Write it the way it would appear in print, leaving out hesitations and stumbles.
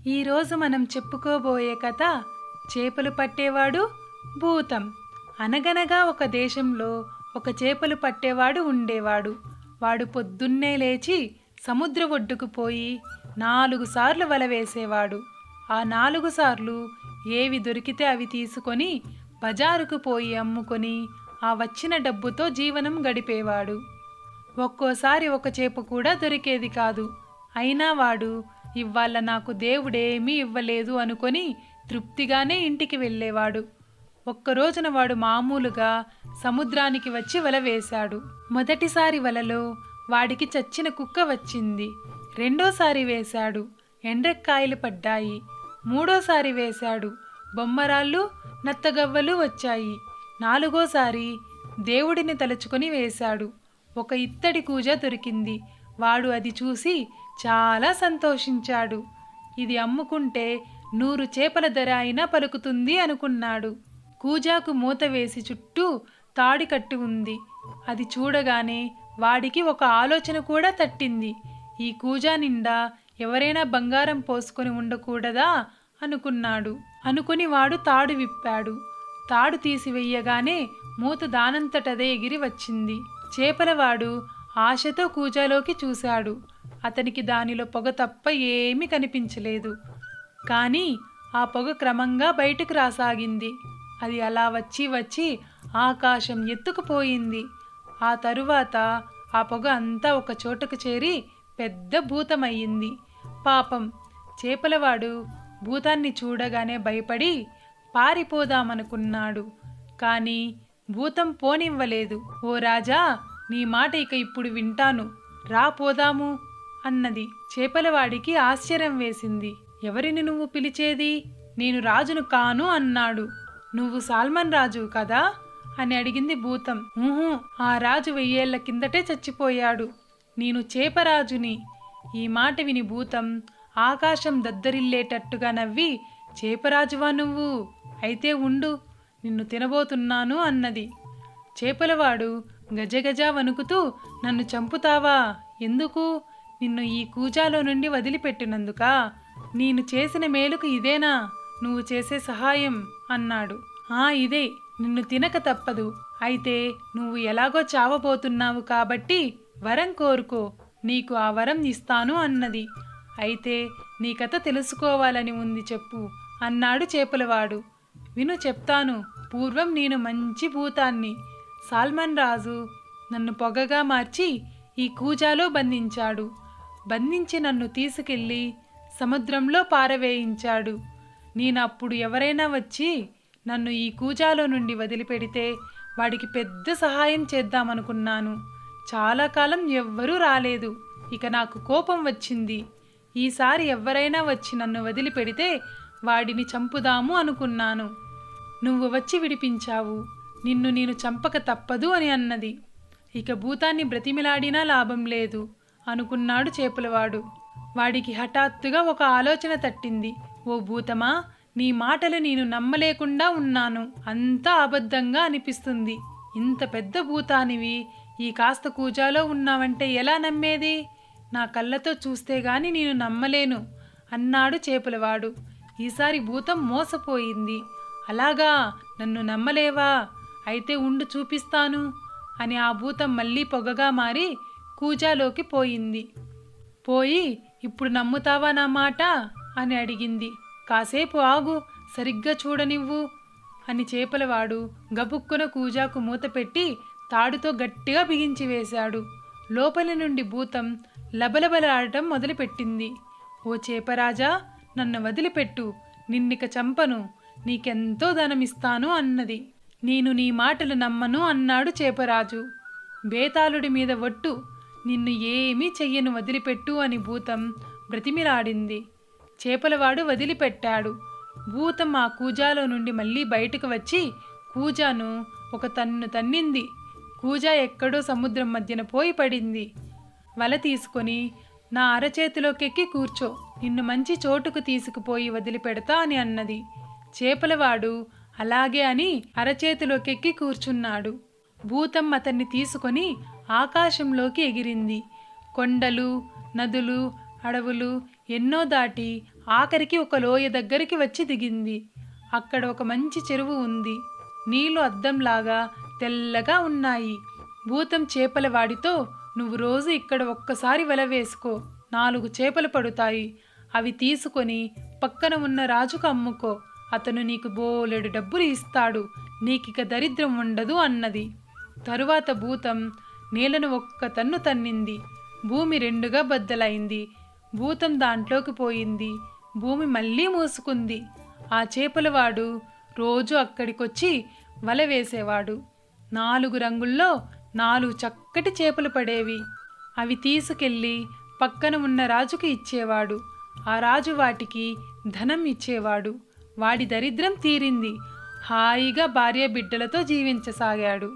ఈరోజు మనం చెప్పుకోబోయే కథ చేపలు పట్టేవాడు భూతం. అనగనగా ఒక దేశంలో ఒక చేపలు పట్టేవాడు ఉండేవాడు. వాడు పొద్దున్నే లేచి సముద్ర ఒడ్డుకు పోయి 4 సార్లు వల వేసేవాడు. ఆ 4 సార్లు ఏవి దొరికితే అవి తీసుకొని బజారుకు పోయి అమ్ముకొని ఆ వచ్చిన డబ్బుతో జీవనం గడిపేవాడు. ఒక్కోసారి ఒక చేప కూడా దొరికేది కాదు. అయినా వాడు ఇవాళ నాకు దేవుడేమీ ఇవ్వలేదు అనుకొని తృప్తిగానే ఇంటికి వెళ్ళేవాడు. ఒక్కరోజున వాడు మామూలుగా సముద్రానికి వచ్చి వల వేశాడు. మొదటిసారి వలలో వాడికి చచ్చిన కుక్క వచ్చింది. రెండోసారి వేశాడు, ఎండ్రక్కాయలు పడ్డాయి. మూడోసారి వేశాడు, బొమ్మరాళ్ళు నత్తగవ్వలు వచ్చాయి. నాలుగోసారి దేవుడిని తలుచుకొని వేశాడు. ఒక ఇత్తడి కూజ దొరికింది. వాడు అది చూసి చాలా సంతోషించాడు. ఇది అమ్ముకుంటే 100 చేపల ధర అయినా పలుకుతుంది అనుకున్నాడు. కూజాకు మూత వేసి చుట్టూ తాడి కట్టి ఉంది. అది చూడగానే వాడికి ఒక ఆలోచన కూడా తట్టింది. ఈ కూజా నిండా ఎవరైనా బంగారం పోసుకొని ఉండకూడదా అనుకున్నాడు. అనుకుని వాడు తాడు విప్పాడు. తాడు తీసివెయ్యగానే మూత దానంతటదే ఎగిరి వచ్చింది. చేపలవాడు ఆశతో కూజాలోకి చూశాడు. అతనికి దానిలో పొగ తప్ప ఏమీ కనిపించలేదు. కానీ ఆ పొగ క్రమంగా బయటకు రాసాగింది. అది అలా వచ్చి వచ్చి ఆకాశం ఎత్తుకుపోయింది. ఆ తరువాత ఆ పొగ అంతా ఒక చోటకు చేరి పెద్ద భూతమయ్యింది. పాపం చేపలవాడు భూతాన్ని చూడగానే భయపడి పారిపోదామనుకున్నాడు. కానీ భూతం పోనివ్వలేదు. ఓ రాజా, నీ మాట ఇక ఇప్పుడు వింటాను, రా పోదాము అన్నది. చేపలవాడికి ఆశ్చర్యం వేసింది. ఎవరిని నువ్వు పిలిచేది? నేను రాజును కాను అన్నాడు. నువ్వు సాల్మన్ రాజు కదా అని అడిగింది భూతం. ఊహు, ఆ రాజు 1000 ఏళ్ల కిందటే చచ్చిపోయాడు. నేను చేపరాజుని. ఈ మాట విని భూతం ఆకాశం దద్దరిల్లేటట్టుగా నవ్వి, చేపరాజువా నువ్వు? అయితే ఉండు, నిన్ను తినబోతున్నాను అన్నది. చేపలవాడు గజగజ వణుకుతూ, నన్ను చంపుతావా? ఎందుకు? నిన్ను ఈ కూజాలో నుండి వదిలిపెట్టినందుకా? నేను చేసిన మేలుకు ఇదేనా నువ్వు చేసే సహాయం అన్నాడు. ఇదే, నిన్ను తినక తప్పదు. అయితే నువ్వు ఎలాగో చావబోతున్నావు కాబట్టి వరం కోరుకో, నీకు ఆ వరం ఇస్తాను అన్నది. అయితే నీ కథ తెలుసుకోవాలని ఉంది, చెప్పు అన్నాడు చేపలవాడు. విను, చెప్తాను. పూర్వం నేను మంచి భూతాన్ని. సాల్మన్ రాజు నన్ను పొగగా మార్చి ఈ కూజాలో బంధించాడు. బంధించి నన్ను తీసుకెళ్ళి సముద్రంలో పారవేయించాడు. నేనప్పుడు ఎవరైనా వచ్చి నన్ను ఈ కూజాలో నుండి వదిలిపెడితే వాడికి పెద్ద సహాయం చేద్దామనుకున్నాను. చాలా కాలం ఎవ్వరూ రాలేదు. ఇక నాకు కోపం వచ్చింది. ఈసారి ఎవరైనా వచ్చి నన్ను వదిలిపెడితే వాడిని చంపుదాము అనుకున్నాను. నువ్వు వచ్చి విడిపించావు. నిన్ను నేను చంపక తప్పదు అని అన్నది. ఇక భూతాన్ని బ్రతిమిలాడినా లాభం లేదు అనుకున్నాడు చేపలవాడు. వాడికి హఠాత్తుగా ఒక ఆలోచన తట్టింది. ఓ భూతమా, నీ మాటలు నేను నమ్మలేకుండా ఉన్నాను. అంతా అబద్ధంగా అనిపిస్తుంది. ఇంత పెద్ద భూతానివి ఈ కాస్త కూజాలో ఉన్నావంటే ఎలా నమ్మేది? నా కళ్ళతో చూస్తే గాని నేను నమ్మలేను అన్నాడు చేపలవాడు. ఈసారి భూతం మోసపోయింది. అలాగా, నన్ను నమ్మలేవా? అయితే ఉండు, చూపిస్తాను అని ఆ భూతం మళ్ళీ పొగగా మారి కూజాలోకి పోయింది. పోయి, ఇప్పుడు నమ్ముతావా నా మాట అని అడిగింది. కాసేపు ఆగు, సరిగ్గా చూడనివ్వు అని చేపలవాడు గబుక్కున కూజాకు మూత పెట్టి తాడుతో గట్టిగా బిగించి వేశాడు. లోపలి నుండి భూతం లబలబలాడటం మొదలుపెట్టింది. ఓ చేపరాజా, నన్ను వదిలిపెట్టు, నిన్నిక చంపను, నీకెంతో ధనమిస్తాను అన్నది. నేను నీ మాటలు నమ్మను అన్నాడు చేపరాజు. బేతాళుడి మీద ఒట్టు, నిన్ను ఏమీ చెయ్యను, వదిలిపెట్టు అని భూతం బ్రతిమిలాడింది. చేపలవాడు వదిలిపెట్టాడు. భూతం ఆ కూజాలో నుండి మళ్ళీ బయటకు వచ్చి కూజాను ఒక తన్ను తన్నింది. కూజా ఎక్కడో సముద్రం మధ్యన పోయి పడింది. వల తీసుకొని నా అరచేతిలోకెక్కి కూర్చో, నిన్ను మంచి చోటుకు తీసుకుపోయి వదిలిపెడతా అని అన్నది. చేపలవాడు అలాగే అని అరచేతిలోకెక్కి కూర్చున్నాడు. భూతం అతన్ని తీసుకొని ఆకాశంలోకి ఎగిరింది. కొండలు, నదులు, అడవులు ఎన్నో దాటి ఆఖరికి ఒక లోయ దగ్గరికి వచ్చి దిగింది. అక్కడ ఒక మంచి చెరువు ఉంది. నీళ్లు అద్దంలాగా తెల్లగా ఉన్నాయి. భూతం చేపలవాడితో, నువ్వు రోజు ఇక్కడ ఒక్కసారి వల వేసుకో, 4 చేపలు పడుతాయి. అవి తీసుకొని పక్కన ఉన్న రాజుకు అమ్ముకో, అతను నీకు బోలెడు డబ్బులు ఇస్తాడు, నీకిక దరిద్రం ఉండదు అన్నది. తరువాత భూతం నేలను ఒక్క తన్ను తన్నింది. భూమి 2గా బద్దలైంది. భూతం దాంట్లోకి పోయింది. భూమి మళ్ళీ మూసుకుంది. ఆ చేపలవాడు రోజు అక్కడికొచ్చి వల వేసేవాడు. 4 రంగుల్లో 4 చక్కటి చేపలు పడేవి. అవి తీసుకెళ్ళి పక్కన ఉన్న రాజుకి ఇచ్చేవాడు. ఆ రాజు వాటికి ధనం ఇచ్చేవాడు. వాడి దరిద్రం తీరింది. హాయిగా భార్య బిడ్డలతో జీవించసాగాడు.